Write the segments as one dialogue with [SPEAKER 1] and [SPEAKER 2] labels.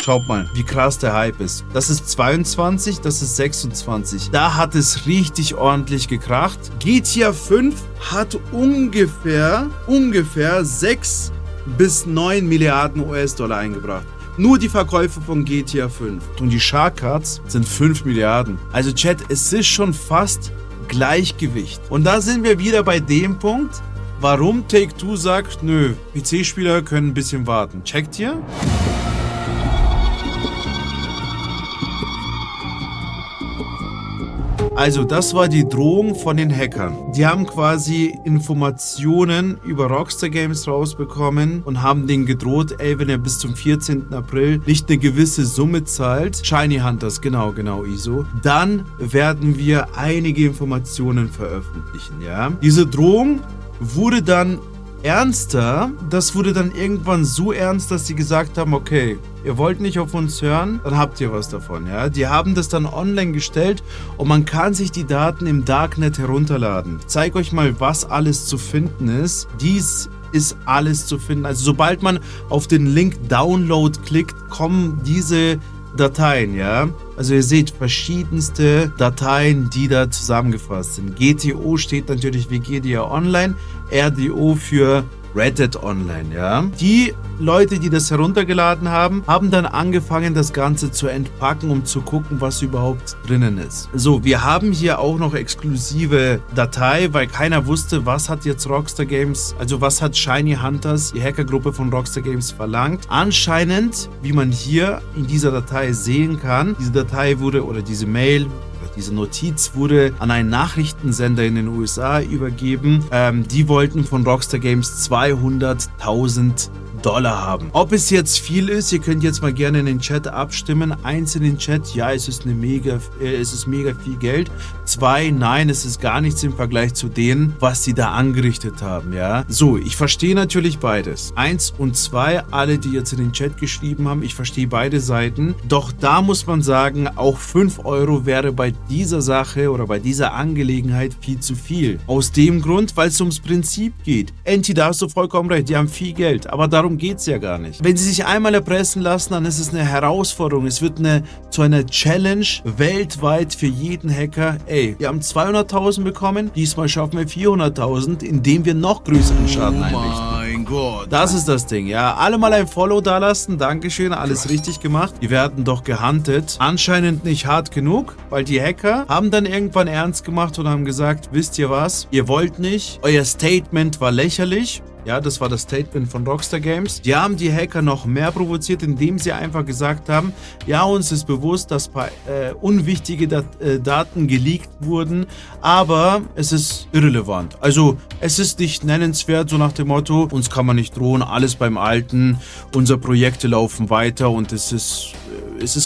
[SPEAKER 1] Schaut mal, wie krass der Hype ist. Das ist 22, das ist 26. Da hat es richtig ordentlich gekracht. GTA 5 hat ungefähr 6 bis 9 Milliarden US-Dollar eingebracht. Nur die Verkäufe von GTA 5. Und die Shark Cards sind 5 Milliarden. Also Chat, es ist schon fast Gleichgewicht. Und da sind wir wieder bei dem Punkt, warum Take-Two sagt, nö, PC-Spieler können ein bisschen warten. Checkt ihr? Also, das war die Drohung von den Hackern. Die haben quasi Informationen über Rockstar Games rausbekommen und haben denen gedroht, ey, wenn er bis zum 14. April nicht eine gewisse Summe zahlt, Shiny Hunters, genau, ISO, dann werden wir einige Informationen veröffentlichen, ja. Diese Drohung wurde dann ernster, das wurde dann irgendwann so ernst, dass sie gesagt haben, okay, ihr wollt nicht auf uns hören, dann habt ihr was davon, ja. Die haben das dann online gestellt und man kann sich die Daten im Darknet herunterladen. Ich zeige euch mal, was alles zu finden ist. Dies ist alles zu finden. Also sobald man auf den Link Download klickt, kommen diese Dateien, ja. Also ihr seht verschiedenste Dateien, die da zusammengefasst sind. GTO steht natürlich wie GTA Online, RDO für Reddit Online, ja. Die Leute, die das heruntergeladen haben, haben dann angefangen, das Ganze zu entpacken, um zu gucken, was überhaupt drinnen ist. So, wir haben hier auch noch exklusive Datei, weil keiner wusste, was hat jetzt Rockstar Games, also was hat Shiny Hunters, die Hackergruppe von Rockstar Games, verlangt. Anscheinend, wie man hier in dieser Datei sehen kann, diese Datei wurde, oder diese Mail, diese Notiz wurde an einen Nachrichtensender in den USA übergeben. Die wollten von Rockstar Games 200.000 Dollar haben. Ob es jetzt viel ist, ihr könnt jetzt mal gerne in den Chat abstimmen. 1 in den Chat, ja, es ist mega viel Geld. 2, nein, es ist gar nichts im Vergleich zu denen, was sie da angerichtet haben, ja. So, ich verstehe natürlich beides. 1 und 2, alle, die jetzt in den Chat geschrieben haben, ich verstehe beide Seiten. Doch da muss man sagen, auch 5 Euro wäre bei dieser Sache oder bei dieser Angelegenheit viel zu viel. Aus dem Grund, weil es ums Prinzip geht. Enti, da hast du vollkommen recht, die haben viel Geld, aber darum geht es ja gar nicht. Wenn sie sich einmal erpressen lassen, dann ist es eine Herausforderung. Es wird zu einer Challenge weltweit für jeden Hacker. Ey, wir haben 200.000 bekommen, diesmal schaffen wir 400.000, indem wir noch größeren Schaden einrichten. Mein Gott. Das ist das Ding, ja. Alle mal ein Follow dalassen, Dankeschön, alles richtig gemacht. Die werden doch gehuntet. Anscheinend nicht hart genug, weil die Hacker haben dann irgendwann ernst gemacht und haben gesagt, wisst ihr was, ihr wollt nicht, euer Statement war lächerlich. Ja, das war das Statement von Rockstar Games. Die haben die Hacker noch mehr provoziert, indem sie einfach gesagt haben, ja, uns ist bewusst, dass ein paar unwichtige Daten geleakt wurden, aber es ist irrelevant. Also es ist nicht nennenswert, so nach dem Motto, uns kann man nicht drohen, alles beim Alten, unsere Projekte laufen weiter und es ist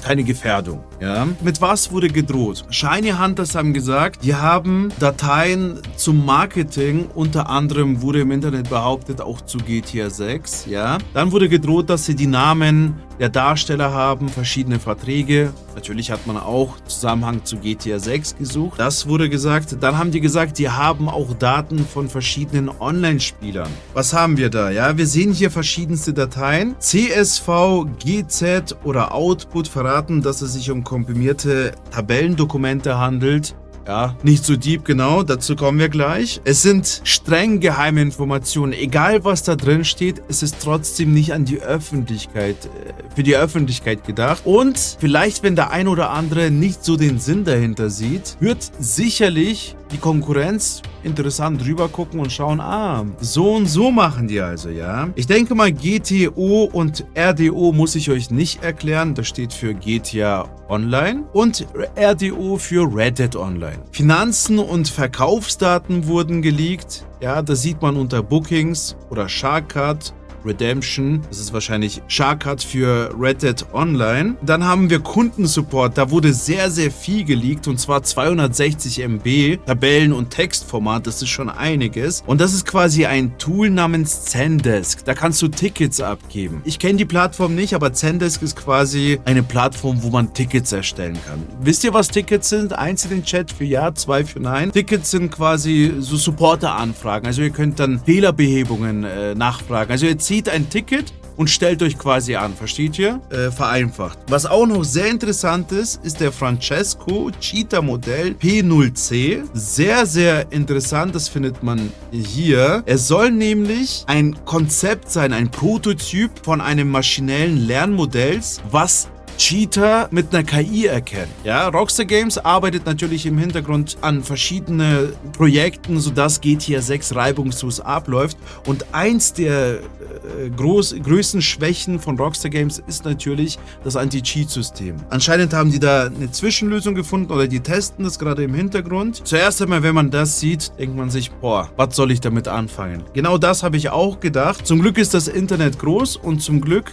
[SPEAKER 1] keine Gefährdung. Ja? Mit was wurde gedroht? Shiny Hunters haben gesagt, die haben Dateien zum Marketing, unter anderem wurde im Internet behauptet, auch zu GTA 6. Ja? Dann wurde gedroht, dass sie die Namen der Darsteller haben, verschiedene Verträge. Natürlich hat man auch Zusammenhang zu GTA 6 gesucht. Das wurde gesagt. Dann haben die gesagt, die haben auch Daten von verschiedenen Online-Spielern. Was haben wir da? Ja, wir sehen hier verschiedenste Dateien. CSV, GZ oder Output verraten, dass es sich um komprimierte Tabellendokumente handelt. Ja, nicht so deep, genau, dazu kommen wir gleich. Es sind streng geheime Informationen, egal was da drin steht, es ist trotzdem nicht an die Öffentlichkeit, für die Öffentlichkeit gedacht. Und vielleicht, wenn der ein oder andere nicht so den Sinn dahinter sieht, wird sicherlich die Konkurrenz interessant drüber gucken und schauen, so und so machen die also, ja. Ich denke mal, GTO und RDO muss ich euch nicht erklären. Das steht für GTA Online und RDO für Reddit Online. Finanzen und Verkaufsdaten wurden geleakt. Ja, das sieht man unter Bookings oder Sharkcard. Redemption, das ist wahrscheinlich Sharkcard für Reddit Online. Dann haben wir Kundensupport, da wurde sehr, sehr viel geleakt und zwar 260 MB, Tabellen- und Textformat, das ist schon einiges. Und das ist quasi ein Tool namens Zendesk, da kannst du Tickets abgeben. Ich kenne die Plattform nicht, aber Zendesk ist quasi eine Plattform, wo man Tickets erstellen kann. Wisst ihr, was Tickets sind? 1 in den Chat für Ja, 2 für Nein. Tickets sind quasi so Supporter-Anfragen, also ihr könnt dann Fehlerbehebungen nachfragen. Also ihr zieht ein Ticket und stellt euch quasi an, versteht ihr? Vereinfacht. Was auch noch sehr interessant ist, ist der Francesco Cheetah Modell P0C. Sehr, sehr interessant, das findet man hier. Er soll nämlich ein Konzept sein, ein Prototyp von einem maschinellen Lernmodells, was Cheetah mit einer KI erkennen. Ja, Rockstar Games arbeitet natürlich im Hintergrund an verschiedenen Projekten, sodass GTA 6 reibungslos abläuft. Und eins der größten Schwächen von Rockstar Games ist natürlich das Anti-Cheat-System. Anscheinend haben die da eine Zwischenlösung gefunden oder die testen das gerade im Hintergrund. Zuerst einmal, wenn man das sieht, denkt man sich, boah, was soll ich damit anfangen? Genau das habe ich auch gedacht. Zum Glück ist das Internet groß und zum Glück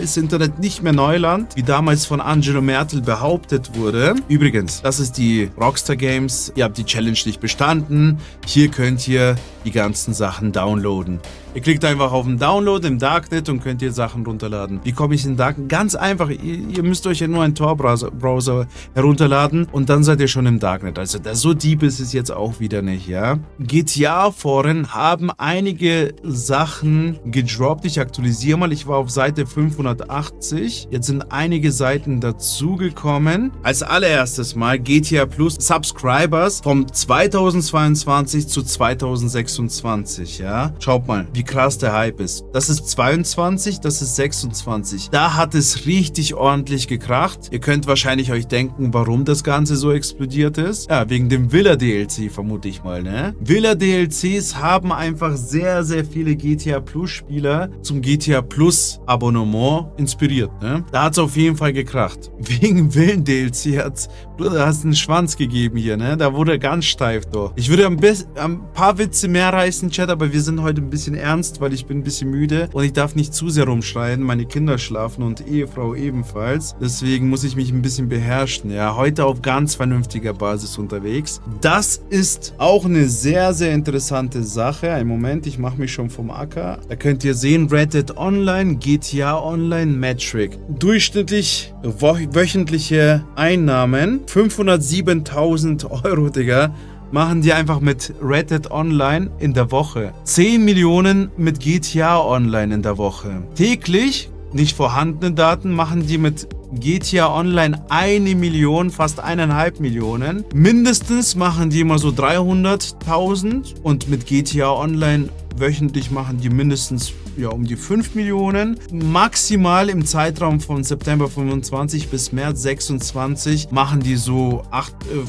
[SPEAKER 1] ist Internet nicht mehr Neuland, wie damals von Angelo Merkel behauptet wurde. Übrigens, das ist die Rockstar Games. Ihr habt die Challenge nicht bestanden. Hier könnt ihr die ganzen Sachen downloaden. Ihr klickt einfach auf den Download im Darknet und könnt ihr Sachen runterladen. Wie komme ich in den Darknet? Ganz einfach. Ihr müsst euch ja nur einen Tor-Browser herunterladen und dann seid ihr schon im Darknet. Also so deep ist es jetzt auch wieder nicht, ja. GTA-Foren haben einige Sachen gedroppt. Ich aktualisiere mal. Ich war auf Seite 580. Jetzt sind einige Seiten dazugekommen. Als allererstes mal GTA Plus Subscribers vom 2022 zu 2026, ja. Schaut mal, wie krass der Hype ist. Das ist 22, das ist 26. Da hat es richtig ordentlich gekracht. Ihr könnt wahrscheinlich euch denken, warum das Ganze so explodiert ist. Ja, wegen dem Villa-DLC vermute ich mal, ne? Villa-DLCs haben einfach sehr, sehr viele GTA Plus-Spieler zum GTA Plus-Abonnement inspiriert, ne? Da hat es auf jeden Fall gekracht. Wegen Villen-DLC hast einen Schwanz gegeben hier, ne? Da wurde ganz steif, doch. Ich würde ein paar Witze mehr reißen, Chat, aber wir sind heute ein bisschen ernst, weil ich bin ein bisschen müde und ich darf nicht zu sehr rumschreien. Meine Kinder schlafen und Ehefrau ebenfalls. Deswegen muss ich mich ein bisschen beherrschen, ja. Heute auf ganz vernünftiger Basis unterwegs. Das ist auch eine sehr, sehr interessante Sache. Einen Moment, ich mache mich schon vom Acker. Da könnt ihr sehen, Red Dead Online, GTA Online, Metric. Durchschnittlich wöchentliche Einnahmen, 507.000 Euro, Digga. Machen die einfach mit Red Dead Online in der Woche. 10 Millionen mit GTA Online in der Woche. Täglich, nicht vorhandene Daten, machen die mit GTA Online 1 Million, fast 1,5 Millionen. Mindestens machen die immer so 300.000 und mit GTA Online wöchentlich machen die mindestens um die 5 Millionen. Maximal im Zeitraum von September 25 bis März 26 machen die so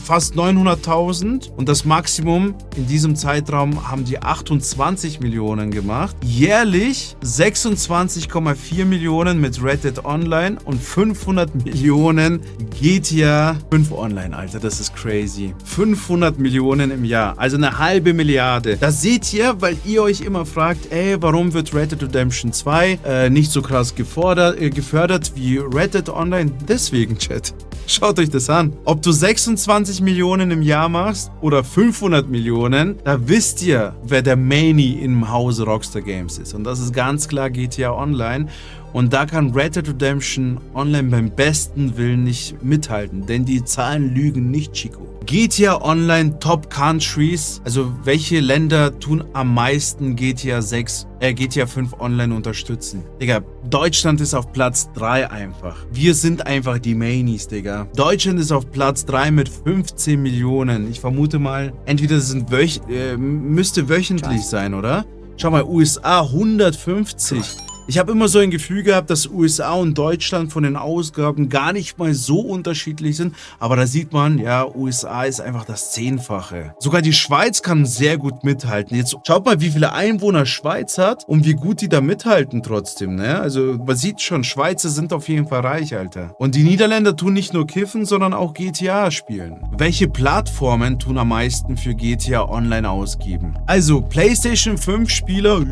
[SPEAKER 1] fast 900.000 und das Maximum in diesem Zeitraum haben die 28 Millionen gemacht. Jährlich 26,4 Millionen mit Red Dead Online und 500 Millionen GTA 5 Online, Alter, das ist crazy. 500 Millionen im Jahr, also eine halbe Milliarde. Das seht ihr, weil ihr euch immer fragt, warum wird Red Dead Redemption 2 nicht so krass gefördert wie Red Dead Online? Deswegen, Chat. Schaut euch das an. Ob du 26 Millionen im Jahr machst oder 500 Millionen, da wisst ihr, wer der Manie im Hause Rockstar Games ist. Und das ist ganz klar GTA Online. Und da kann Red Dead Redemption Online beim besten Willen nicht mithalten, denn die Zahlen lügen nicht, Chico. GTA Online Top Countries, also welche Länder tun am meisten GTA 5 Online unterstützen? Digga, Deutschland ist auf Platz 3 einfach. Wir sind einfach die Manies, Digga. Deutschland ist auf Platz 3 mit 15 Millionen. Ich vermute mal, entweder das sind müsste wöchentlich sein, oder? Schau mal, USA 150. Ich habe immer so ein Gefühl gehabt, dass USA und Deutschland von den Ausgaben gar nicht mal so unterschiedlich sind. Aber da sieht man, ja, USA ist einfach das 10-fache. Sogar die Schweiz kann sehr gut mithalten. Jetzt schaut mal, wie viele Einwohner Schweiz hat und wie gut die da mithalten trotzdem, ne? Also man sieht schon, Schweizer sind auf jeden Fall reich, Alter. Und die Niederländer tun nicht nur kiffen, sondern auch GTA spielen. Welche Plattformen tun am meisten für GTA Online ausgeben? Also PlayStation 5 Spieler,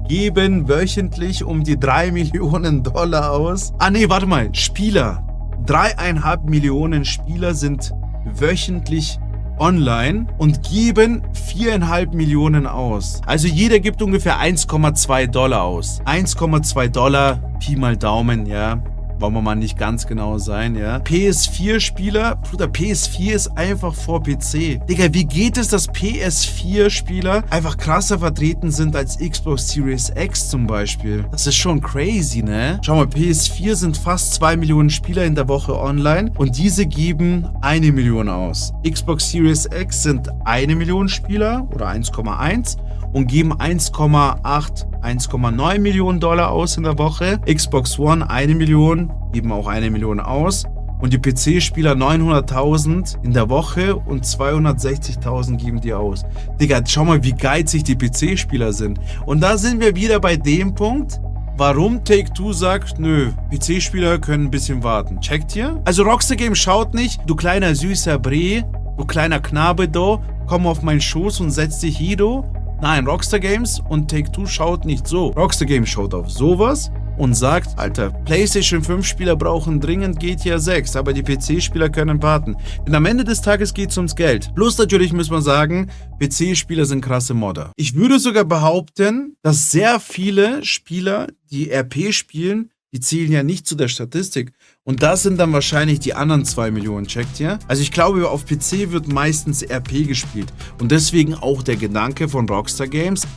[SPEAKER 1] geben wöchentlich um die 3 Millionen Dollar aus. Ah nee, warte mal, Spieler. 3,5 Millionen Spieler sind wöchentlich online und geben 4,5 Millionen aus. Also jeder gibt ungefähr $1,2 aus. $1,2, Pi mal Daumen, ja. wollen wir mal nicht ganz genau sein, ja. PS4-Spieler, Bruder, PS4 ist einfach vor PC. Digga, wie geht es, dass PS4-Spieler einfach krasser vertreten sind als Xbox Series X zum Beispiel? Das ist schon crazy, ne? Schau mal, PS4 sind fast 2 Millionen Spieler in der Woche online und diese geben 1 Million aus. Xbox Series X sind 1 Million Spieler oder 1,1 und geben 1,9 Millionen Dollar aus in der Woche. Xbox One 1 Million, geben auch 1 Million aus. Und die PC-Spieler 900.000 in der Woche und 260.000 geben die aus. Digga, schau mal, wie geizig die PC-Spieler sind. Und da sind wir wieder bei dem Punkt, warum Take-Two sagt, nö, PC-Spieler können ein bisschen warten. Checkt ihr? Also Rockstar Games schaut nicht, du kleiner süßer Bre, du kleiner Knabe do, komm auf meinen Schoß und setz dich hier do. Nein, Rockstar Games und Take-Two schaut nicht so. Rockstar Games schaut auf sowas und sagt, Alter, PlayStation 5 Spieler brauchen dringend GTA 6, aber die PC-Spieler können warten. Denn am Ende des Tages geht es ums Geld. Plus natürlich muss man sagen, PC-Spieler sind krasse Modder. Ich würde sogar behaupten, dass sehr viele Spieler, die RP spielen, die zählen ja nicht zu der Statistik. Und das sind dann wahrscheinlich die anderen 2 Millionen, checkt ihr? Also ich glaube, auf PC wird meistens RP gespielt. Und deswegen auch der Gedanke von Rockstar Games,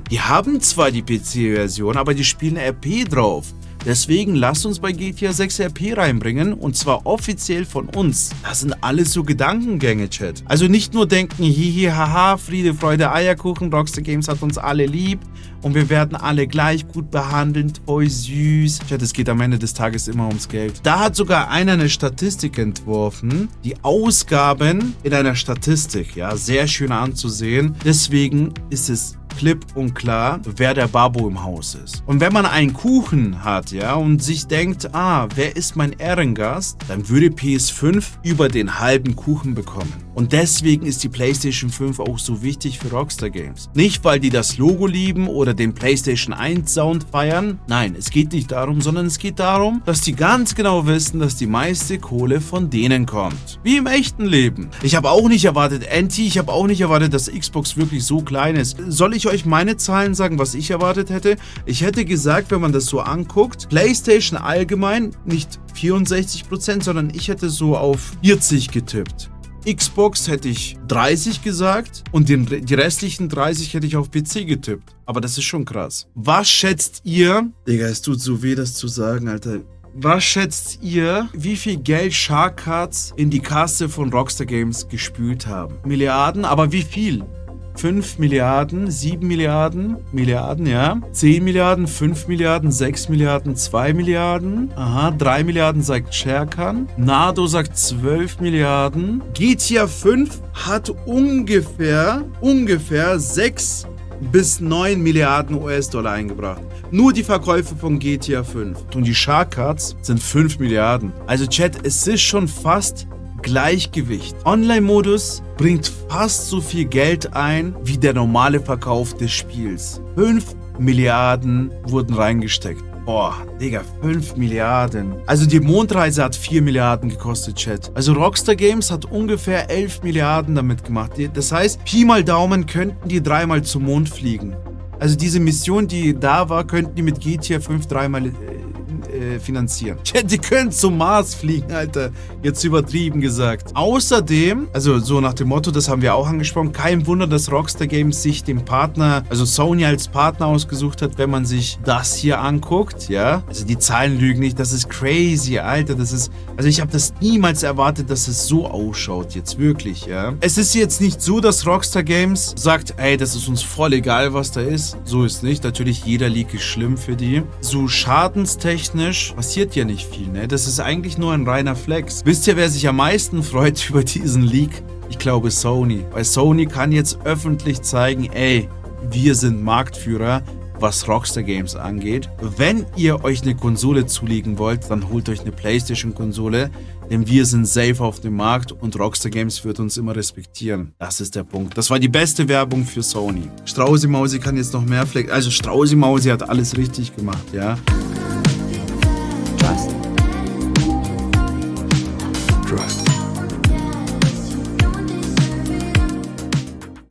[SPEAKER 1] die haben zwar die PC-Version, aber die spielen RP drauf. Deswegen lasst uns bei GTA 6 RP reinbringen und zwar offiziell von uns. Das sind alles so Gedankengänge, Chat. Also nicht nur denken, hihi, haha, Friede, Freude, Eierkuchen, Rockstar Games hat uns alle lieb und wir werden alle gleich gut behandelt, voll süß. Chat, es geht am Ende des Tages immer ums Geld. Da hat sogar einer eine Statistik entworfen, die Ausgaben in einer Statistik, ja, sehr schön anzusehen. Deswegen ist es klipp und klar, wer der Babo im Haus ist. Und wenn man einen Kuchen hat, ja, und sich denkt, wer ist mein Ehrengast, dann würde PS5 über den halben Kuchen bekommen. Und deswegen ist die PlayStation 5 auch so wichtig für Rockstar Games. Nicht, weil die das Logo lieben oder den PlayStation 1 Sound feiern. Nein, es geht nicht darum, sondern es geht darum, dass die ganz genau wissen, dass die meiste Kohle von denen kommt. Wie im echten Leben. Ich habe auch nicht erwartet, ich habe auch nicht erwartet, dass Xbox wirklich so klein ist. Soll ich euch meine Zahlen sagen, was ich erwartet hätte? Ich hätte gesagt, wenn man das so anguckt, PlayStation allgemein nicht 64%, sondern ich hätte so auf 40 getippt. Xbox hätte ich 30 gesagt und die restlichen 30 hätte ich auf PC getippt. Aber das ist schon krass. Was schätzt ihr? Digga, es tut so weh, das zu sagen, Alter. Was schätzt ihr, wie viel Geld Shark Cards in die Kasse von Rockstar Games gespült haben? Milliarden, aber wie viel? 5 Milliarden, 7 Milliarden, ja. 10 Milliarden, 5 Milliarden, 6 Milliarden, 2 Milliarden. 3 Milliarden sagt Sherkan. Nado sagt 12 Milliarden. GTA 5 hat ungefähr 6 bis 9 Milliarden US-Dollar eingebracht. Nur die Verkäufe von GTA 5. Und die Shark Cards sind 5 Milliarden. Also Chat, es ist schon fast Gleichgewicht. Online-Modus bringt fast so viel Geld ein wie der normale Verkauf des Spiels. 5 Milliarden wurden reingesteckt. Boah, Digga, 5 Milliarden. Also die Mondreise hat 4 Milliarden gekostet, Chat. Also Rockstar Games hat ungefähr 11 Milliarden damit gemacht. Das heißt, Pi mal Daumen könnten die 3-mal zum Mond fliegen. Also diese Mission, die da war, könnten die mit GTA 5 3-mal finanzieren. Die können zum Mars fliegen, Alter. Jetzt übertrieben gesagt. Außerdem, also so nach dem Motto, das haben wir auch angesprochen, kein Wunder, dass Rockstar Games sich den Partner, also Sony als Partner ausgesucht hat, wenn man sich das hier anguckt, ja. Also die Zahlen lügen nicht, das ist crazy, Alter. Das ist, also ich habe das niemals erwartet, dass es so ausschaut, jetzt wirklich, ja. Es ist jetzt nicht so, dass Rockstar Games sagt, ey, das ist uns voll egal, was da ist. So ist nicht. Natürlich, jeder Leak ist schlimm für die. So schadenstechnisch passiert ja nicht viel, ne? Das ist eigentlich nur ein reiner Flex. Wisst ihr, wer sich am meisten freut über diesen Leak? Ich glaube Sony. Weil Sony kann jetzt öffentlich zeigen, ey, wir sind Marktführer, was Rockstar Games angeht. Wenn ihr euch eine Konsole zulegen wollt, dann holt euch eine PlayStation-Konsole, denn wir sind safe auf dem Markt und Rockstar Games wird uns immer respektieren. Das ist der Punkt. Das war die beste Werbung für Sony. Straußi Mausi kann jetzt noch mehr Flex. Also Straußi Mausi hat alles richtig gemacht, ja.
[SPEAKER 2] Trust.
[SPEAKER 3] Trust.